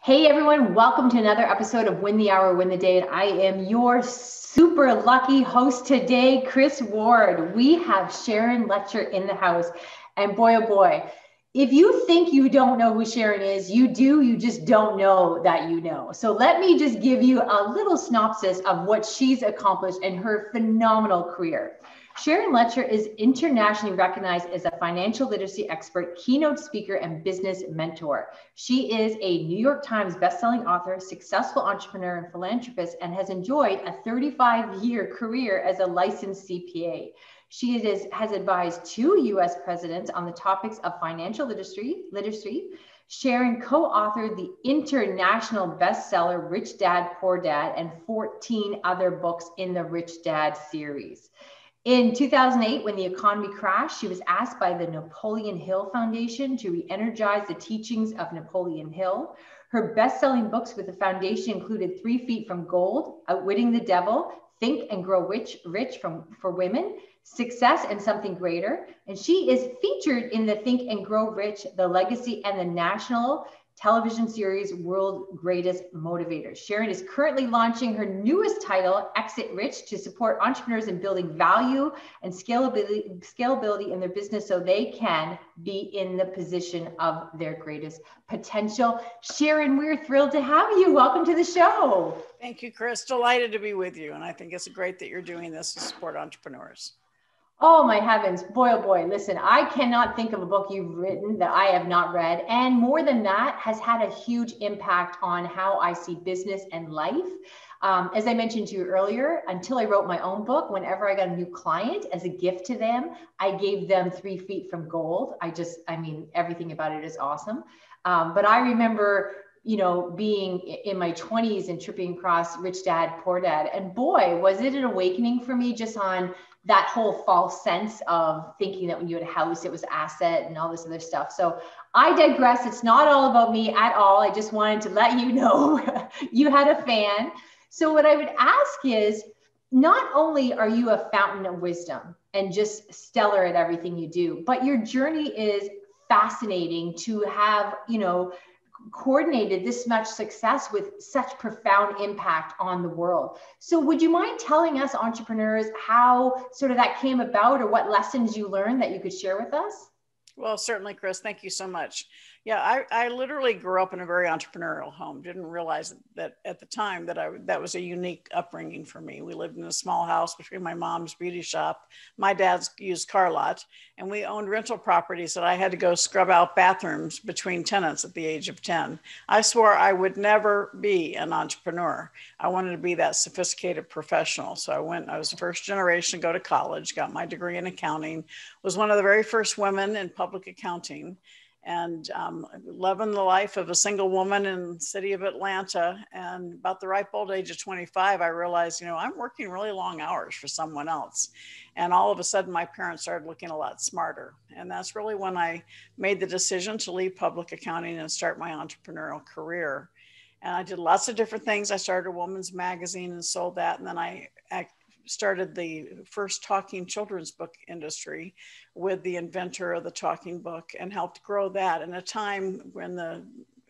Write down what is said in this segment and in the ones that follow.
Hey everyone, welcome to another episode of Win the Hour, Win the Day. And I am your super lucky host today, Chris Ward. We have Sharon Lechter in the house. And boy, oh boy, if you think you don't know who Sharon is, you do, you just don't know that you know. So let me just give you a little synopsis of what she's accomplished in her phenomenal career. Sharon Lechter is internationally recognized as a financial literacy expert, keynote speaker, and business mentor. She is a New York Times bestselling author, successful entrepreneur, and philanthropist, and has enjoyed a 35-year career as a licensed CPA. She has advised 2 US presidents on the topics of financial literacy. Sharon co-authored the international bestseller Rich Dad, Poor Dad, and 14 other books in the Rich Dad series. In 2008, when the economy crashed, she was asked by the Napoleon Hill Foundation to re-energize the teachings of Napoleon Hill. Her best-selling books with the foundation included 3 Feet from Gold, Outwitting the Devil, Think and Grow Rich for Women, Success and Something Greater. And she is featured in the Think and Grow Rich, The Legacy, and the national television series World's Greatest Motivators. Sharon is currently launching her newest title, Exit Rich, to support entrepreneurs in building value and scalability in their business so they can be in the position of their greatest potential. Sharon, we're thrilled to have you. Welcome to the show. Thank you, Chris. Delighted to be with you. And I think it's great that you're doing this to support entrepreneurs. Oh my heavens, boy, oh boy. Listen, I cannot think of a book you've written that I have not read. And more than that, has had a huge impact on how I see business and life. As I mentioned to you earlier, until I wrote my own book, whenever I got a new client as a gift to them, I gave them 3 Feet from Gold. Everything about it is awesome. But I remember being in my 20s and tripping across Rich Dad, Poor Dad. And boy, was it an awakening for me just on that whole false sense of thinking that when you had a house, it was asset and all this other stuff. So I digress. It's not all about me at all. I just wanted to let you know you had a fan. So what I would ask is, not only are you a fountain of wisdom and just stellar at everything you do, but your journey is fascinating to have, coordinated this much success with such profound impact on the world. So would you mind telling us entrepreneurs how sort of that came about, or what lessons you learned that you could share with us? Well, certainly, Chris. Thank you so much. Yeah, I literally grew up in a very entrepreneurial home. Didn't realize that at the time that was a unique upbringing for me. We lived in a small house between my mom's beauty shop, my dad's used car lot, and we owned rental properties that I had to go scrub out bathrooms between tenants at the age of 10. I swore I would never be an entrepreneur. I wanted to be that sophisticated professional. So I was the first generation to go to college, got my degree in accounting, was one of the very first women in public accounting, and living the life of a single woman in the city of Atlanta. And about the ripe old age of 25, I realized, I'm working really long hours for someone else. And all of a sudden, my parents started looking a lot smarter. And that's really when I made the decision to leave public accounting and start my entrepreneurial career. And I did lots of different things. I started a woman's magazine and sold that. And then I started the first talking children's book industry with the inventor of the talking book, and helped grow that in a time in the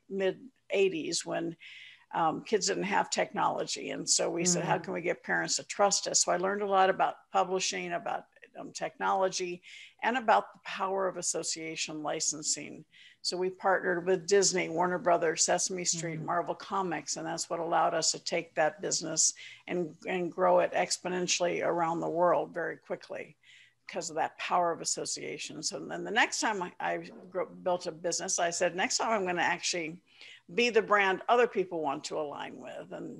mid 80s when kids didn't have technology. And so we said, how can we get parents to trust us? So I learned a lot about publishing, about technology, and about the power of association licensing. So we partnered with Disney, Warner Brothers, Sesame Street, Marvel Comics, and that's what allowed us to take that business and grow it exponentially around the world very quickly because of that power of association. So then the next time I built a business, I said, next time I'm going to actually be the brand other people want to align with. And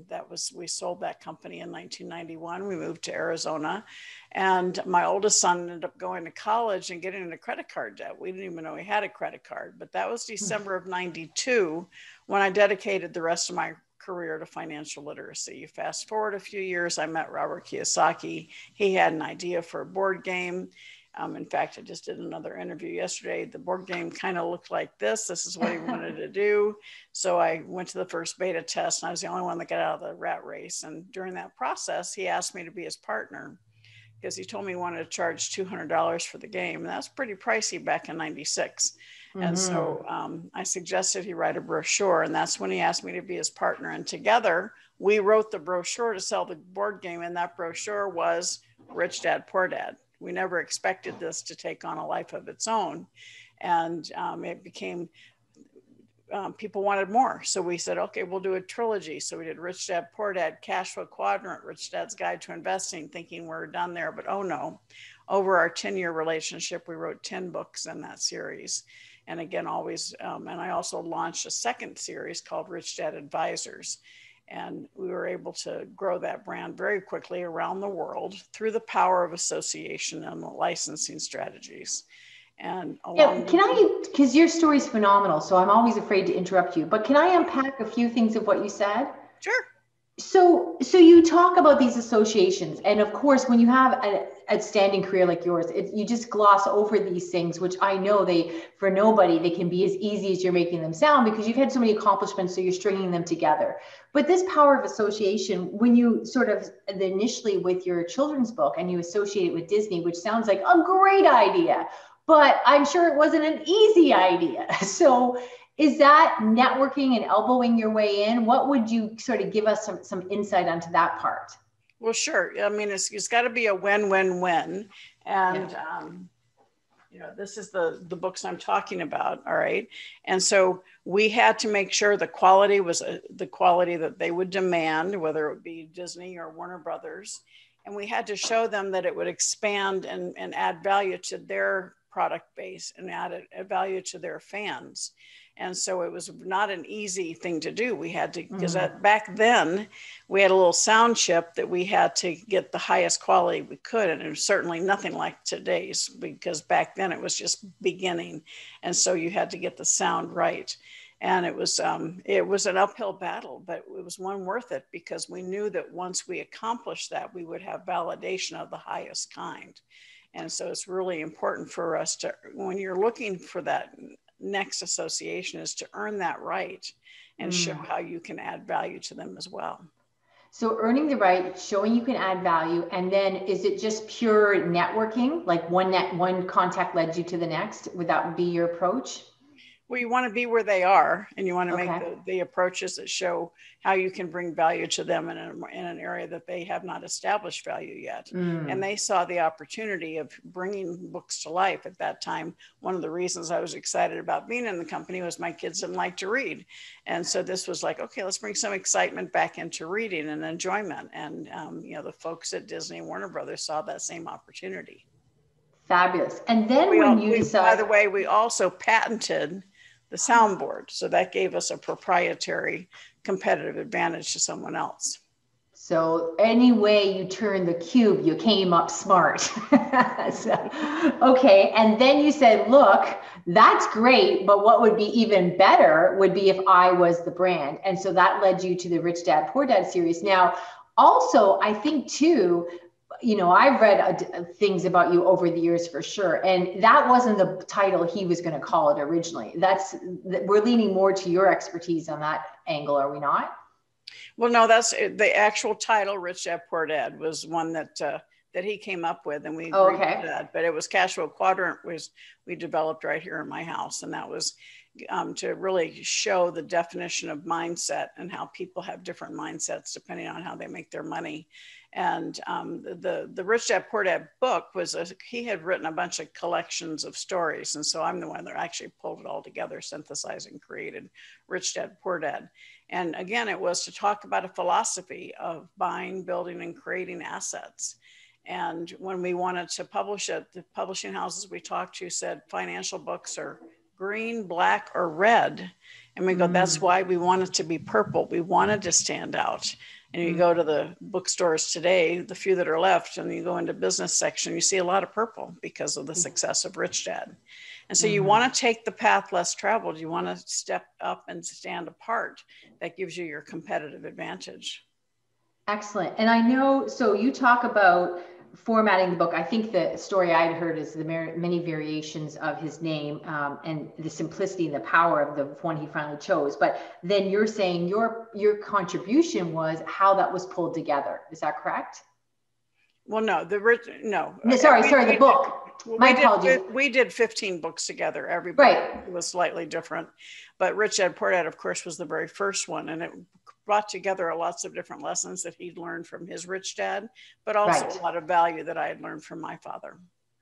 we sold that company in 1991. We moved to Arizona, and my oldest son ended up going to college and getting into credit card debt. We didn't even know he had a credit card, but that was December of 92 when I dedicated the rest of my career to financial literacy. You fast forward a few years, I met Robert Kiyosaki. He had an idea for a board game. In fact, I just did another interview yesterday. The board game kind of looked like this. This is what he wanted to do. So I went to the first beta test, and I was the only one that got out of the rat race. And during that process, he asked me to be his partner because he told me he wanted to charge $200 for the game. And that's pretty pricey back in 96. And so I suggested he write a brochure, and that's when he asked me to be his partner. And together we wrote the brochure to sell the board game. And that brochure was Rich Dad, Poor Dad. We never expected this to take on a life of its own. And it became, people wanted more. So we said, okay, we'll do a trilogy. So we did Rich Dad, Poor Dad, Cash Flow Quadrant, Rich Dad's Guide to Investing, thinking we're done there. But oh no, over our 10-year relationship, we wrote 10 books in that series. And again, always, and I also launched a second series called Rich Dad Advisors. And we were able to grow that brand very quickly around the world through the power of association and the licensing strategies. And because your story is phenomenal, so I'm always afraid to interrupt you, but can I unpack a few things of what you said? Sure. So you talk about these associations, and of course, when you have an outstanding career like yours, you just gloss over these things, which I know for nobody, they can be as easy as you're making them sound, because you've had so many accomplishments, so you're stringing them together. But this power of association, when you sort of initially with your children's book and you associate it with Disney, which sounds like a great idea, but I'm sure it wasn't an easy idea. So is that networking and elbowing your way in? What would you sort of give us some insight onto that part? Well, sure. I mean, it's got to be a win-win-win. And, this is the books I'm talking about. All right. And so we had to make sure the quality was the quality that they would demand, whether it would be Disney or Warner Brothers. And we had to show them that it would expand and add value to their product base and add value to their fans. And so it was not an easy thing to do. We had to, because back then we had a little sound chip that we had to get the highest quality we could. And it was certainly nothing like today's, because back then it was just beginning. And so you had to get the sound right. And it was an uphill battle, but it was one worth it, because we knew that once we accomplished that, we would have validation of the highest kind. And so it's really important for us to, when you're looking for that next association, is to earn that right and show how you can add value to them as well. So earning the right, showing you can add value, and then is it just pure networking? Like one contact led you to the next? Would that be your approach? Well, you want to be where they are, and you want to make the approaches that show how you can bring value to them in an area that they have not established value yet. And they saw the opportunity of bringing books to life at that time. One of the reasons I was excited about being in the company was my kids didn't like to read. And so this was like, okay, let's bring some excitement back into reading and enjoyment. And, the folks at Disney and Warner Brothers saw that same opportunity. Fabulous. And then by the way, we also patented the soundboard. So that gave us a proprietary competitive advantage to someone else. So any way you turn the cube, you came up smart. Okay. And then you said, look, that's great, but what would be even better would be if I was the brand. And so that led you to the Rich Dad, Poor Dad series. Now, also, I think too, I've read things about you over the years for sure. And that wasn't the title he was going to call it originally. We're leaning more to your expertise on that angle, are we not? Well, no, that's the actual title. Rich Dad, Poor Dad was one that he came up with, and we agreed to that. But it was Cash Flow Quadrant we developed right here in my house. And that was to really show the definition of mindset and how people have different mindsets depending on how they make their money. And the Rich Dad, Poor Dad book he had written a bunch of collections of stories. And so I'm the one that actually pulled it all together, synthesized and created Rich Dad, Poor Dad. And again, it was to talk about a philosophy of buying, building, and creating assets. And when we wanted to publish it, the publishing houses we talked to said financial books are green, black, or red. And we go, that's why we want it to be purple. We wanted to stand out. And you go to the bookstores today, the few that are left, and you go into business section, you see a lot of purple because of the success of Rich Dad. And so you want to take the path less traveled. You want to step up and stand apart. That gives you your competitive advantage. Excellent. And I know, so you talk about formatting the book. I think the story I'd heard is the many variations of his name and the simplicity and the power of the one he finally chose. But then you're saying your contribution was how that was pulled together. Is that correct? Well, no, Sorry, the book. Well, My apologies. we did 15 books together. Everybody Right. was slightly different, but Rich Dad Poor Dad, of course, was the very first one, and it brought together lots of different lessons that he'd learned from his rich dad, but also Right. a lot of value that I had learned from my father.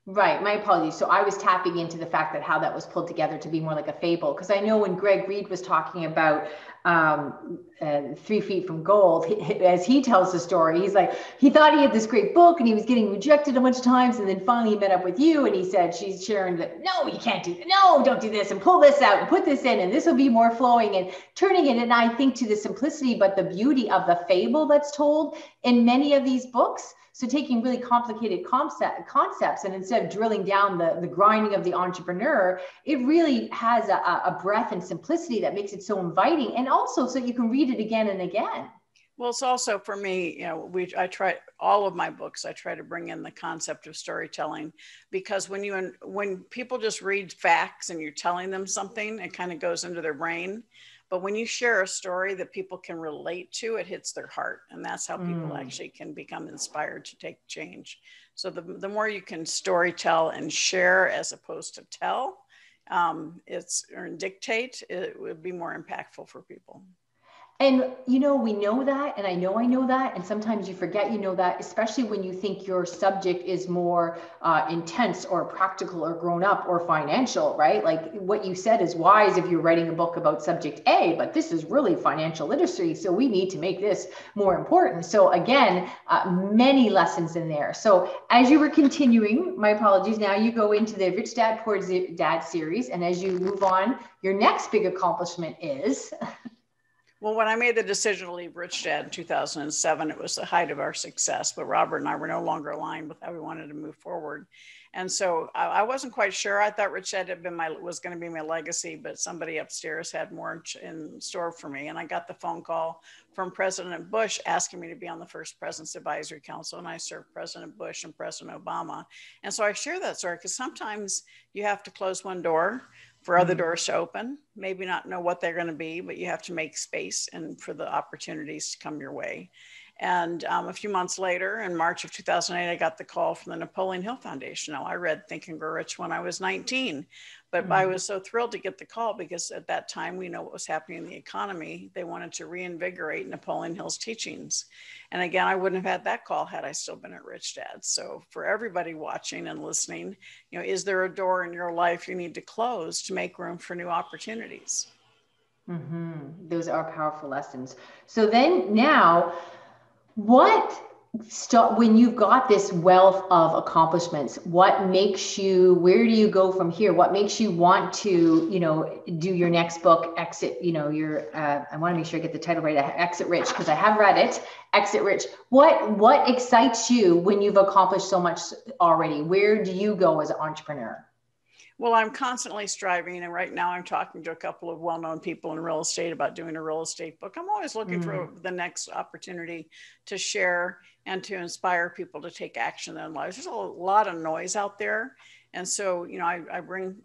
Right. My apologies. So I was tapping into the fact that how that was pulled together to be more like a fable. Because I know when Greg Reed was talking about 3 Feet from Gold, as he tells the story, he's like, he thought he had this great book and he was getting rejected a bunch of times. And then finally he met up with you and he said, she's Sharon, that no, you can't do that. No, don't do this and pull this out and put this in and this will be more flowing and turning it. And I think to the simplicity, but the beauty of the fable that's told in many of these books. So taking really complicated concepts and instead of drilling down the grinding of the entrepreneur, it really has a breadth and simplicity that makes it so inviting, and also so you can read it again and again. Well, it's also for me, I try all of my books. I try to bring in the concept of storytelling, because when people just read facts and you're telling them something, it kind of goes into their brain. But when you share a story that people can relate to, it hits their heart. And that's how people actually can become inspired to take change. So the more you can story tell and share as opposed to tell, or dictate, it would be more impactful for people. And, we know that, and I know that, and sometimes you forget that, especially when you think your subject is more intense or practical or grown up or financial, right? Like what you said is wise if you're writing a book about subject A, but this is really financial literacy, so we need to make this more important. So again, many lessons in there. So as you were continuing, my apologies, now you go into the Rich Dad Poor Dad series, and as you move on, your next big accomplishment is... Well, when I made the decision to leave Rich Dad in 2007, it was the height of our success, but Robert and I were no longer aligned with how we wanted to move forward. And so I wasn't quite sure. I thought Rich Dad was going to be my legacy, but somebody upstairs had more in store for me. And I got the phone call from President Bush asking me to be on the first President's Advisory Council. And I served President Bush and President Obama. And so I share that story because sometimes you have to close one door for other doors to open, maybe not know what they're going to be, but you have to make space and for the opportunities to come your way. And a few months later, in March of 2008, I got the call from the Napoleon Hill Foundation. Now, I read Think and Grow Rich when I was 19, but I was so thrilled to get the call because at that time, we know what was happening in the economy. They wanted to reinvigorate Napoleon Hill's teachings. And again, I wouldn't have had that call had I still been at Rich Dad. So for everybody watching and listening, is there a door in your life you need to close to make room for new opportunities? Those are powerful lessons. So then now, when you've got this wealth of accomplishments, where do you go from here? What makes you want to, do your next book, Exit, I want to make sure I get the title right, Exit Rich, because I have read it, Exit Rich. What excites you when you've accomplished so much already? Where do you go as an entrepreneur? Well, I'm constantly striving. And right now I'm talking to a couple of well-known people in real estate about doing a real estate book. I'm always looking for the next opportunity to share and to inspire people to take action in their lives. There's a lot of noise out there. And so, I bring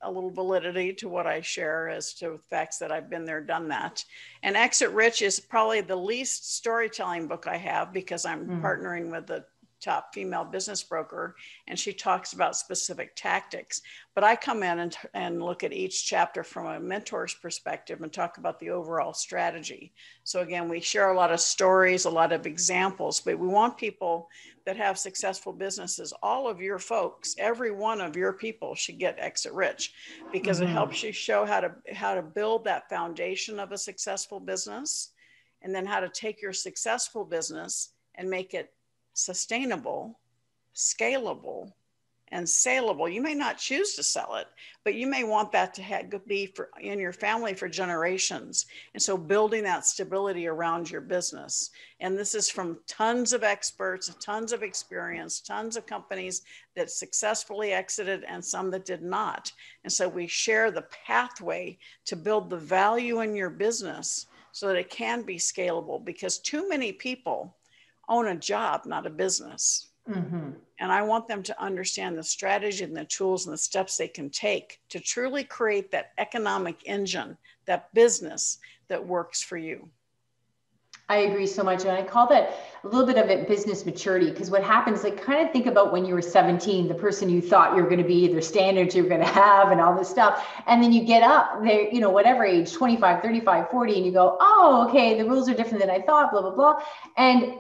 a little validity to what I share as to facts that I've been there, done that. And Exit Rich is probably the least storytelling book I have because I'm partnering with the top female business broker, and she talks about specific tactics. But I come in and look at each chapter from a mentor's perspective and talk about the overall strategy. So again, we share a lot of stories, a lot of examples, but we want people that have successful businesses. All of your folks, every one of your people should get Exit Rich because it helps you show how to build that foundation of a successful business, and then how to take your successful business and make it sustainable, scalable, and saleable. You may not choose to sell it, but you may want that to be in your family for generations. And so building that stability around your business. And this is from tons of experts, tons of experience, tons of companies that successfully exited and some that did not. And so we share the pathway to build the value in your business so that it can be scalable, because too many people own a job, not a business. And I want them to understand the strategy and the tools and the steps they can take to truly create that economic engine, that business that works for you. I agree so much. And I call that a little bit of it business maturity. Because what happens, like, kind of think about when you were 17, the person you thought you were going to be, their standards you're going to have, and all this stuff. And then you get up there, whatever age, 25, 35, 40, and you go, oh, okay, the rules are different than I thought, blah, blah, blah. And,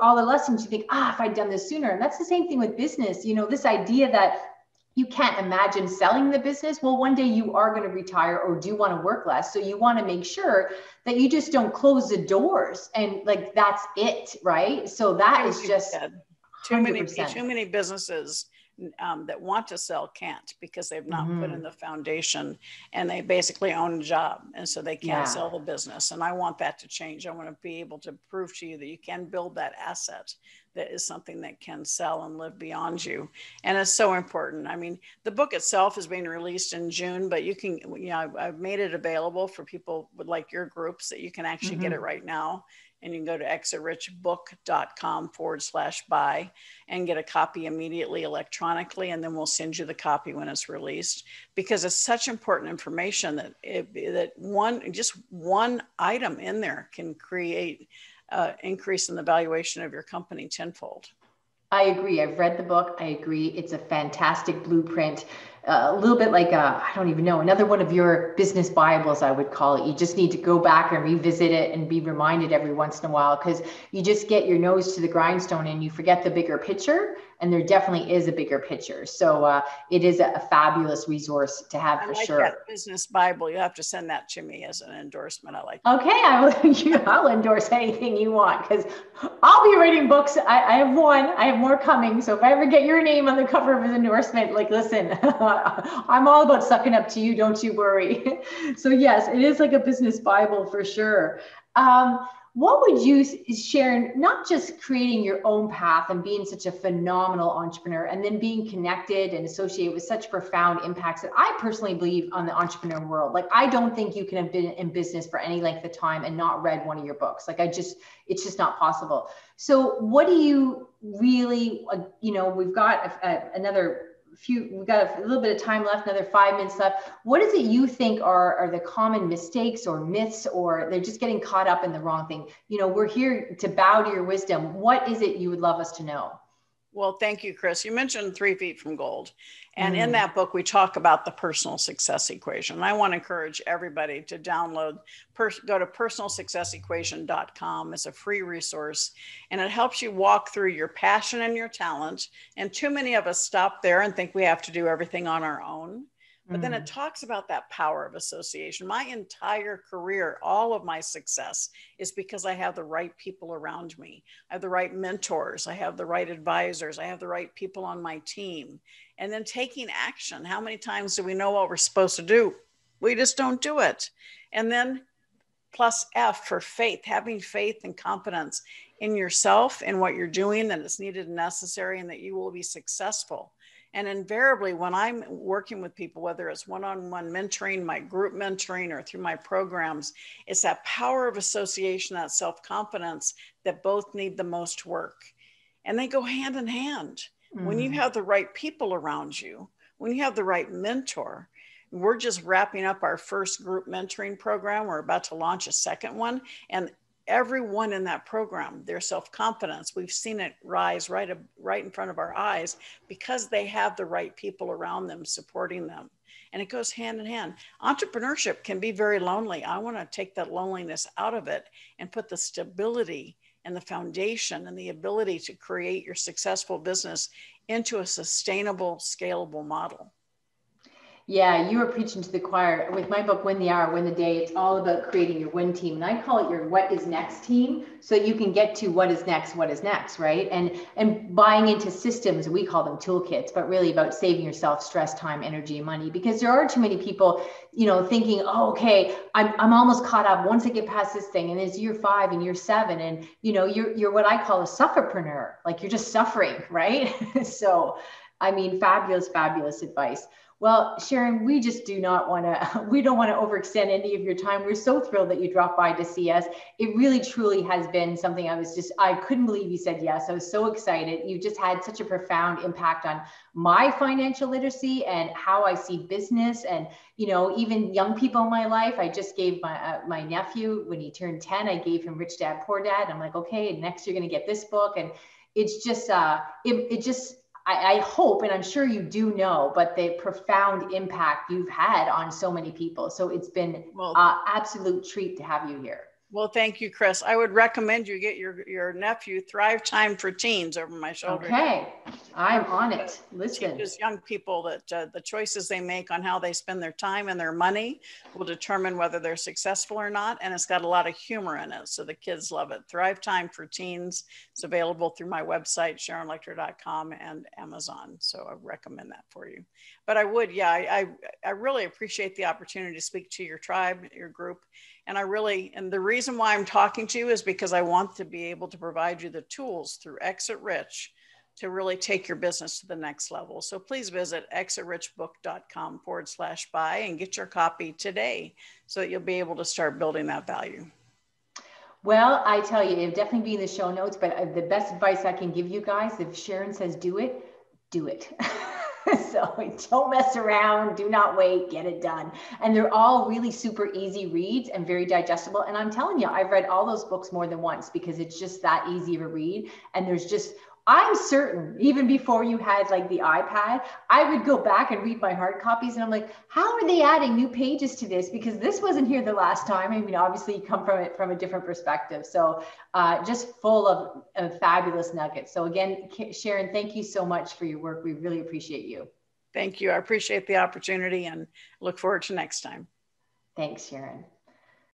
all the lessons you think, if I'd done this sooner. And that's the same thing with business. This idea that you can't imagine selling the business. Well, one day you are going to retire or do want to work less. So you want to make sure that you just don't close the doors and like, that's it. Right. So that is just 100%. Too many businesses that want to sell can't, because they've not put in the foundation, and they basically own a job. And so they can't sell the business. And I want that to change. I want to be able to prove to you that you can build that asset that is something that can sell and live beyond you. And it's so important. I mean, the book itself is being released in June, but you can, I've made it available for people with like your groups that you can actually get it right now. And you can go to exitrichbook.com/buy and get a copy immediately electronically. And then we'll send you the copy when it's released, because it's such important information that one item in there can create increase in the valuation of your company tenfold. I agree. I've read the book. I agree. It's a fantastic blueprint. A little bit like, I don't even know, another one of your business Bibles, I would call it. You just need to go back and revisit it and be reminded every once in a while, because you just get your nose to the grindstone and you forget the bigger picture. And there definitely is a bigger picture. So it is a fabulous resource to have for sure. That business Bible, you have to send that to me as an endorsement. I like that. Okay, I'll endorse anything you want, because I'll be writing books. I have one. I have more coming. So if I ever get your name on the cover of an endorsement, like, listen, I'm all about sucking up to you. Don't you worry. So yes, it is like a business Bible for sure. What would you, Sharon, not just creating your own path and being such a phenomenal entrepreneur, and then being connected and associated with such profound impacts that I personally believe on the entrepreneur world. Like, I don't think you can have been in business for any length of time and not read one of your books. Like, it's just not possible. So what do you really, we've got we've got a little bit of time left, another 5 minutes left. What is it you think are the common mistakes or myths, or they're just getting caught up in the wrong thing? We're here to bow to your wisdom. What is it you would love us to know? Well, thank you, Chris. You mentioned 3 Feet from Gold. And in that book, we talk about the personal success equation. And I want to encourage everybody to go to personalsuccessequation.com. It's a free resource, and it helps you walk through your passion and your talent. And too many of us stop there and think we have to do everything on our own. But then it talks about that power of association. My entire career, all of my success is because I have the right people around me. I have the right mentors. I have the right advisors. I have the right people on my team. And then taking action. How many times do we know what we're supposed to do? We just don't do it. And then plus F for faith, having faith and confidence in yourself and what you're doing, that it's needed and necessary, and that you will be successful. And invariably, when I'm working with people, whether it's one-on-one mentoring, my group mentoring, or through my programs, it's that power of association, that self-confidence, that both need the most work. And they go hand in hand. When you have the right people around you, when you have the right mentor. We're just wrapping up our first group mentoring program. We're about to launch a second one. And everyone in that program, their self-confidence, we've seen it rise right in front of our eyes, because they have the right people around them supporting them. And it goes hand in hand. Entrepreneurship can be very lonely. I want to take that loneliness out of it and put the stability and the foundation and the ability to create your successful business into a sustainable, scalable model. Yeah, you were preaching to the choir. With my book, Win the Hour, Win the Day, it's all about creating your win team. And I call it your what is next team, so you can get to what is next, right? And buying into systems, we call them toolkits, but really about saving yourself stress, time, energy, and money. Because there are too many people, thinking, oh, okay, I'm almost caught up. Once I get past this thing, and it's year 5 and year 7, and you're what I call a sufferpreneur. Like, you're just suffering, right? So, I mean, fabulous advice. Well, Sharon, we just do not want to, we don't want to overextend any of your time. We're so thrilled that you dropped by to see us. It really, truly has been something I couldn't believe you said yes. I was so excited. You just had such a profound impact on my financial literacy and how I see business and, even young people in my life. I just gave my nephew, when he turned 10, I gave him Rich Dad, Poor Dad. I'm like, okay, next you're going to get this book. And it's just, I hope, and I'm sure you do know, but the profound impact you've had on so many people. So it's been an absolute treat to have you here. Well, thank you, Chris. I would recommend you get your nephew Thrive Time for Teens over my shoulder. Okay, I'm on it. Listen. Teaches young people that the choices they make on how they spend their time and their money will determine whether they're successful or not. And it's got a lot of humor in it, so the kids love it. Thrive Time for Teens. It's available through my website, SharonLechter.com, and Amazon. So I recommend that for you. But I would, I really appreciate the opportunity to speak to your tribe, your group. And the reason why I'm talking to you is because I want to be able to provide you the tools through Exit Rich to really take your business to the next level. So please visit exitrichbook.com/buy and get your copy today so that you'll be able to start building that value. Well, I tell you, it'll definitely be in the show notes, but the best advice I can give you guys, if Sharon says do it, do it. So don't mess around, do not wait, get it done. And they're all really super easy reads and very digestible. And I'm telling you, I've read all those books more than once because it's just that easy to read. And I'm certain even before you had like the iPad, I would go back and read my hard copies and I'm like, how are they adding new pages to this? Because this wasn't here the last time. I mean, obviously you come from it from a different perspective. So just full of fabulous nuggets. So again, Sharon, thank you so much for your work. We really appreciate you. Thank you. I appreciate the opportunity and look forward to next time. Thanks, Sharon.